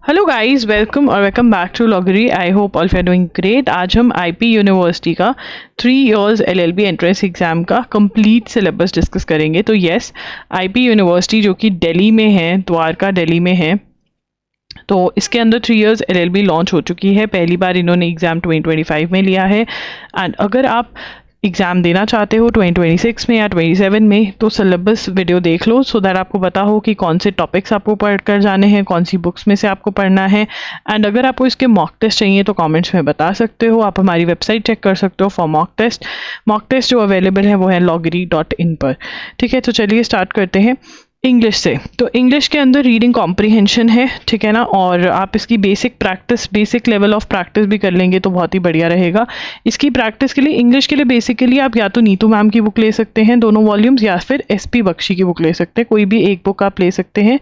Hello guys, welcome back to Logri. I hope all you are doing great. आज हम IP university का 3 years LLB entrance exam का complete syllabus discuss करेंगे। तो yes, IP university जो कि दिल्ली में है, द्वारका दिल्ली में है, तो इसके अंदर 3 इयर्स एलएलबी लॉन्च हो चुकी है। पहली बार इन्होंने एग्ज़ाम 2025 में लिया है। एंड अगर आप एग्ज़ाम देना चाहते हो 2026 में या 27 में, तो सिलेबस वीडियो देख लो सो दैट आपको पता हो कि कौन से टॉपिक्स आपको पढ़ कर जाने हैं, कौन सी बुक्स में से आपको पढ़ना है। एंड अगर आपको इसके मॉक टेस्ट चाहिए तो कमेंट्स में बता सकते हो। आप हमारी वेबसाइट चेक कर सकते हो for mock test. Mock test जो अवेलेबल है वो है loggery.in पर। ठीक है, तो चलिए स्टार्ट करते हैं इंग्लिश से। तो इंग्लिश के अंदर रीडिंग कॉम्प्रिहेंशन है, ठीक है ना, और आप इसकी बेसिक लेवल ऑफ प्रैक्टिस भी कर लेंगे तो बहुत ही बढ़िया रहेगा। इसकी प्रैक्टिस के लिए इंग्लिश के लिए बेसिकली आप या तो नीतू मैम की बुक ले सकते हैं, दोनों वॉल्यूम्स, या फिर एसपी बख्शी की बुक ले सकते हैं। कोई भी एक बुक आप ले सकते हैं।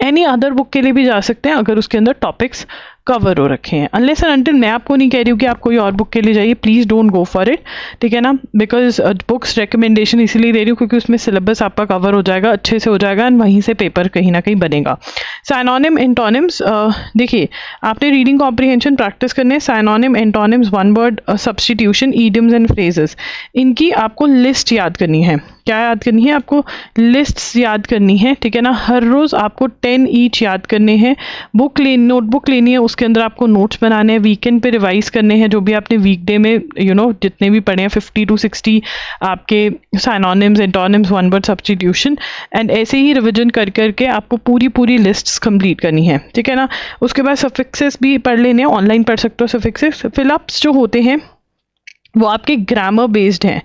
एनी अदर बुक के लिए भी जा सकते हैं अगर उसके अंदर टॉपिक्स कवर हो रखे हैं। अनलेस एंड अनटिल मैं आपको नहीं कह रही हूँ कि आप कोई और बुक के लिए जाइए, please don't go for it, ठीक है ना। बिकॉज बुक्स रिकमेंडेशन इसीलिए दे रही हूँ क्योंकि उसमें सिलेबस आपका कवर हो जाएगा, अच्छे से हो जाएगा, एंड वहीं से पेपर कहीं ना कहीं बनेगा। साइनोनिम एंटोनिम्स, देखिए आपने रीडिंग कॉम्प्रिहेंशन प्रैक्टिस करने हैं। Synonym antonyms, one word substitution, idioms and phrases, इनकी आपको लिस्ट याद करनी है। क्या याद करनी है? आपको लिस्ट्स याद करनी है, ठीक है ना। हर रोज़ आपको 10 ईच याद करने हैं। नोटबुक लेनी है, उसके अंदर आपको नोट्स बनाने हैं। वीकेंड पे रिवाइज करने हैं जो भी आपने वीकडे में जितने भी पढ़े हैं, 50 to 60 आपके synonyms, antonyms, one word substitution, and ऐसे ही रिविजन कर करके आपको पूरी लिस्ट्स कंप्लीट करनी है, ठीक है ना। उसके बाद सफिक्सेस भी पढ़ लेने हैं, ऑनलाइन पढ़ सकते हो सफिक्सेस। फिलअप्स जो होते हैं वो आपके ग्रामर बेस्ड हैं।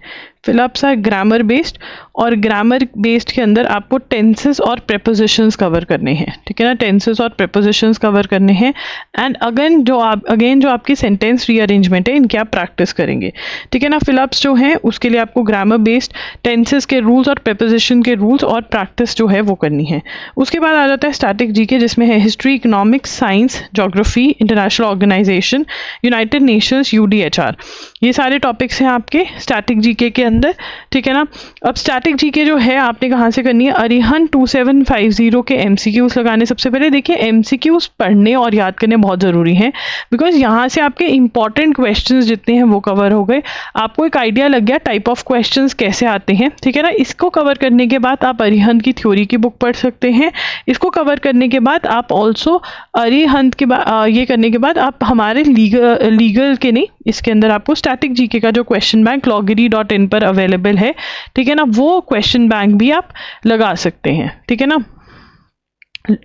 फिलअप्स आर ग्रामर बेस्ड, और ग्रामर बेस्ड के अंदर आपको टेंसेस और प्रेपोजिशंस कवर करने हैं, ठीक है ना। टेंसेस और प्रेपोजिशंस कवर करने हैं। एंड अगेन जो आपकी सेंटेंस रीअरेंजमेंट है, इनकी आप प्रैक्टिस करेंगे, ठीक है ना। फिलअप्स जो हैं उसके लिए आपको ग्रामर बेस्ड टेंसेस के रूल्स और प्रेपोजिशन के रूल्स और प्रैक्टिस जो है वो करनी है। उसके बाद आ जाता है स्टैटिक जीके, जिसमें है history, economics, science, geography, international organisation, United Nations, UDHR, ये सारे टॉपिक्स हैं आपके स्टैटिक जीके के अंदर, ठीक है ना। अब स्टैटिक जीके जो है आपने कहाँ से करनी है? अरिहंत 2750 के एमसीक्यूज लगाने। सबसे पहले देखिए, एमसीक्यूज पढ़ने और याद करने बहुत ज़रूरी हैं, बिकॉज यहाँ से आपके इंपॉर्टेंट क्वेश्चंस जितने हैं वो कवर हो गए। आपको एक आइडिया लग गया टाइप ऑफ क्वेश्चंस कैसे आते हैं, ठीक है ना। इसको कवर करने के बाद आप अरिहंत की थ्योरी की बुक पढ़ सकते हैं। इसको कवर करने के बाद आप ऑल्सो अरिहंत के बाद ये करने के बाद आप हमारे लीगल के नहीं, इसके अंदर आपको स्टैटिक जीके का जो क्वेश्चन बैंक loggery.in पर अवेलेबल है, ठीक है ना, वो क्वेश्चन बैंक भी आप लगा सकते हैं, ठीक है ना।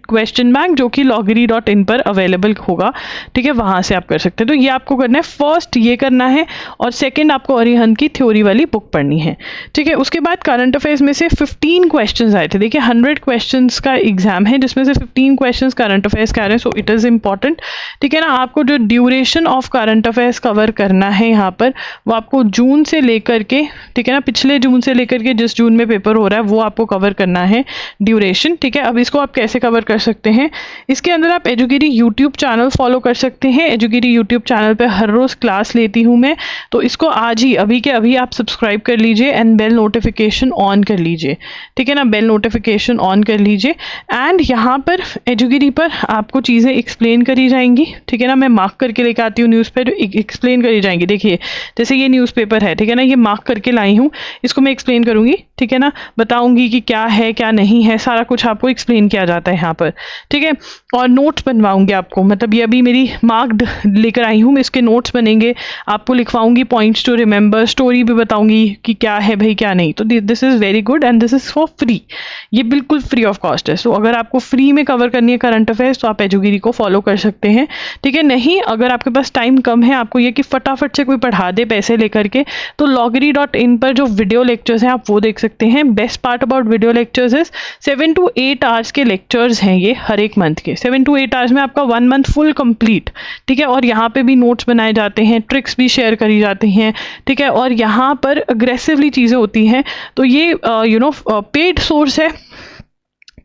क्वेश्चन बैंक जो कि loggery.in पर अवेलेबल होगा, ठीक है, वहाँ से आप कर सकते हैं। तो ये आपको करना है, फर्स्ट ये करना है, और सेकंड आपको अरिहंत की थ्योरी वाली बुक पढ़नी है, ठीक है। उसके बाद करंट अफेयर्स में से 15 क्वेश्चंस आए थे। देखिए 100 क्वेश्चंस का एग्जाम है, जिसमें से 15 क्वेश्चंस करंट अफेयर्स का आ रहे हैं, सो इट इज़ इंपॉर्टेंट, ठीक है ना। आपको जो duration of current affairs cover करना है यहाँ पर, वो आपको जून से लेकर के, ठीक है ना, पिछले जून से लेकर के जिस जून में पेपर हो रहा है वो आपको कवर करना है ड्यूरेशन, ठीक है। अब इसको आप कैसे कवर कर सकते हैं? इसके अंदर आप एजुगिरी यूट्यूब चैनल फॉलो कर सकते हैं। एजुगिरी यूट्यूब चैनल पे हर रोज क्लास लेती हूँ मैं, तो इसको आज ही अभी के अभी आप सब्सक्राइब कर लीजिए एंड बेल नोटिफिकेशन ऑन कर लीजिए, ठीक है ना। बेल नोटिफिकेशन ऑन कर लीजिए, एंड यहाँ पर एजुगिरी पर आपको चीज़ें एक्सप्लेन करी जाएंगी, ठीक है ना। मैं मार्क करके लेकर आती हूँ न्यूज़ पेपर, एक्सप्लेन करी जाएंगी। देखिए जैसे ये न्यूज़पेपर है, ठीक है ना, ये मार्क करके लाई हूँ, इसको मैं एक्सप्लेन करूँगी, ठीक है ना, बताऊँगी कि क्या है क्या नहीं है, सारा कुछ आपको एक्सप्लेन किया जाता है यहाँ पर, ठीक है। और नोट्स बनवाऊंगी आपको, मतलब ये अभी मेरी मार्क्ड लेकर आई हूँ मैं, इसके नोट्स बनेंगे, आपको लिखवाऊंगी पॉइंट्स टू रिमेंबर, स्टोरी भी बताऊंगी कि क्या है भाई क्या नहीं। तो this is very good and this is for free, ये बिल्कुल फ्री ऑफ कॉस्ट है। सो अगर आपको फ्री में कवर करनी है करंट अफेयर्स तो आप एजुगिरी को फॉलो कर सकते हैं, ठीक है। नहीं, अगर आपके पास टाइम कम है, आपको ये कि फटाफट से कोई पढ़ा दे पैसे लेकर के, तो loggery.in पर जो वीडियो लेक्चर्स हैं आप वो देख सकते हैं। Best part about video lectures is 7 to 8 hours के लेक्चर्स हैं ये हर एक मंथ के। 7 to 8 आवर्स में आपका 1 मंथ फुल कंप्लीट, ठीक है। और यहाँ पे भी नोट्स बनाए जाते हैं, ट्रिक्स भी शेयर करी जाती हैं, ठीक है। और यहाँ पर अग्रेसिवली चीज़ें होती हैं, तो ये पेड सोर्स है,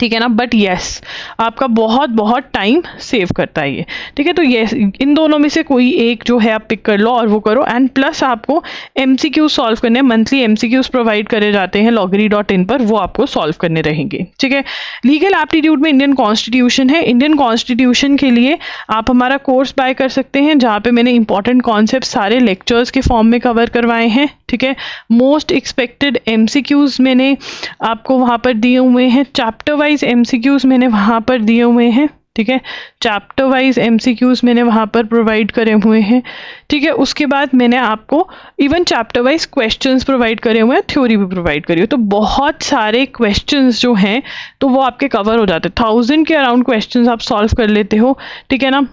ठीक है ना। बट येस, आपका बहुत बहुत टाइम सेव करता है ये, ठीक है। तो ये इन दोनों में से कोई एक जो है आप पिक कर लो और वो करो। एंड प्लस आपको एमसीक्यू सॉल्व करने, मंथली एमसीक्यूज प्रोवाइड करे जाते हैं loggery.in पर, वो आपको सॉल्व करने रहेंगे, ठीक है। लीगल एप्टीट्यूड में इंडियन कॉन्स्टिट्यूशन है। इंडियन कॉन्स्टिट्यूशन के लिए आप हमारा कोर्स बाय कर सकते हैं, जहाँ पे मैंने इंपॉर्टेंट कॉन्सेप्ट सारे लेक्चर्स के फॉर्म में कवर करवाए हैं, ठीक है। मोस्ट एक्सपेक्टेड एमसीक्यूज मैंने आपको वहाँ पर दिए हुए हैं, चैप्टर वाइज एमसीक्यूज मैंने वहाँ पर दिए हुए हैं, ठीक है। चैप्टर वाइज एमसीक्यूज मैंने वहाँ पर प्रोवाइड करे हुए हैं, ठीक है। उसके बाद मैंने आपको even chapter wise questions provide करे हुए हैं, थ्योरी भी प्रोवाइड करी हो। तो बहुत सारे क्वेश्चंस जो हैं तो वो आपके कवर हो जाते हैं, 1000 के अराउंड क्वेश्चंस आप सॉल्व कर लेते हो, ठीक है ना।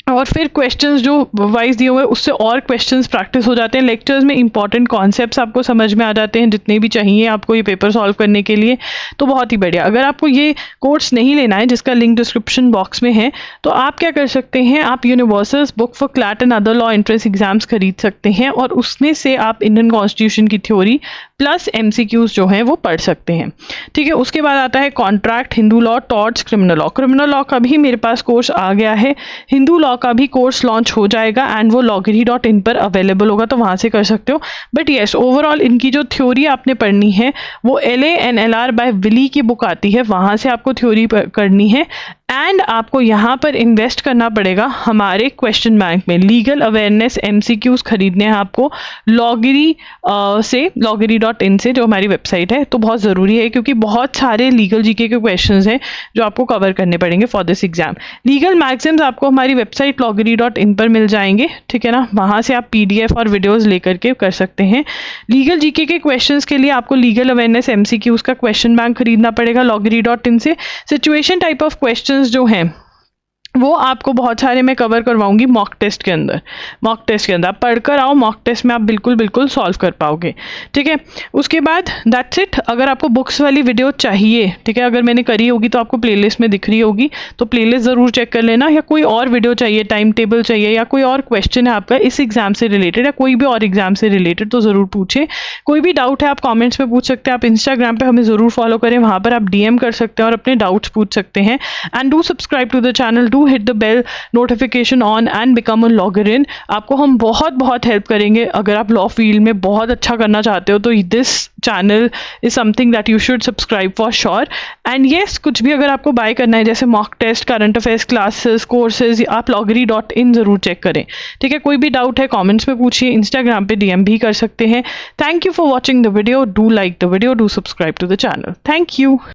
और फिर क्वेश्चंस जो वाइज दिए हुए हैं उससे और क्वेश्चंस प्रैक्टिस हो जाते हैं। लेक्चर्स में इंपॉर्टेंट कॉन्सेप्ट्स आपको समझ में आ जाते हैं, जितने भी चाहिए आपको ये पेपर सॉल्व करने के लिए। तो बहुत ही बढ़िया। अगर आपको ये कोर्स नहीं लेना है, जिसका लिंक डिस्क्रिप्शन बॉक्स में है, तो आप क्या कर सकते हैं, आप universals book for CLAT and other law entrance exams खरीद सकते हैं और उसमें से आप इंडियन कॉन्स्टिट्यूशन की थ्योरी प्लस एमसीक्यूज जो हैं वो पढ़ सकते हैं, ठीक है। उसके बाद आता है contract, Hindu law, torts, criminal law. Criminal law का भी मेरे पास कोर्स आ गया है, हिंदू लॉ का भी कोर्स लॉन्च हो जाएगा एंड वो loggery.in पर अवेलेबल होगा, तो वहाँ से कर सकते हो। बट येस, ओवरऑल इनकी जो थ्योरी आपने पढ़नी है वो LA&LR बाय विली की बुक आती है, वहाँ से आपको थ्योरी करनी है। एंड आपको यहाँ पर इन्वेस्ट करना पड़ेगा हमारे क्वेश्चन बैंक में। लीगल अवेयरनेस एमसीक्यूज खरीदने हैं आपको loggery.in से, जो हमारी वेबसाइट है। तो बहुत ज़रूरी है क्योंकि बहुत सारे लीगल जीके के क्वेश्चंस हैं जो आपको कवर करने पड़ेंगे for this exam. Legal magazines आपको हमारी वेबसाइट loggery.in पर मिल जाएंगे, ठीक है ना। वहाँ से आप PDF और वीडियोज़ लेकर के कर सकते हैं। लीगल जीके के क्वेश्चंस के लिए आपको लीगल अवेयरनेस एमसीक्यूज का क्वेश्चन बैंक खरीदना पड़ेगा loggery.in से। सिचुएशन टाइप ऑफ क्वेश्चंस जो हैं वो आपको बहुत सारे मैं कवर करवाऊंगी मॉक टेस्ट के अंदर। मॉक टेस्ट के अंदर आप पढ़कर आओ, मॉक टेस्ट में आप बिल्कुल सॉल्व कर पाओगे, ठीक है। उसके बाद दैट्स इट। अगर आपको बुक्स वाली वीडियो चाहिए, ठीक है, अगर मैंने करी होगी तो आपको प्लेलिस्ट में दिख रही होगी, तो प्लेलिस्ट ज़रूर चेक कर लेना। या कोई और वीडियो चाहिए, टाइम टेबल चाहिए, या कोई और क्वेश्चन है आपका इस एग्जाम से रिलेटेड या कोई भी और एग्जाम से रिलेटेड, तो ज़रूर पूछें। कोई भी डाउट है आप कॉमेंट्स में पूछ सकते हैं। आप इंस्टाग्राम पर हमें ज़रूर फॉलो करें, वहाँ पर आप DM कर सकते हैं और अपने डाउट्स पूछ सकते हैं। And do subscribe to the channel, do hit the bell notification on and become a Logrin. आपको हम बहुत हेल्प करेंगे अगर आप लॉ फील्ड में बहुत अच्छा करना चाहते हो, तो this channel is something that you should subscribe for sure. And yes, कुछ भी अगर आपको बाय करना है, जैसे mock test, current affairs classes, courses, आप loggery.in ज़रूर चेक करें, ठीक है। कोई भी डाउट है कॉमेंट्स में पूछिए, इंस्टाग्राम पे DM भी कर सकते हैं। Thank you for watching the video, do like the video, do subscribe to the channel. Thank you.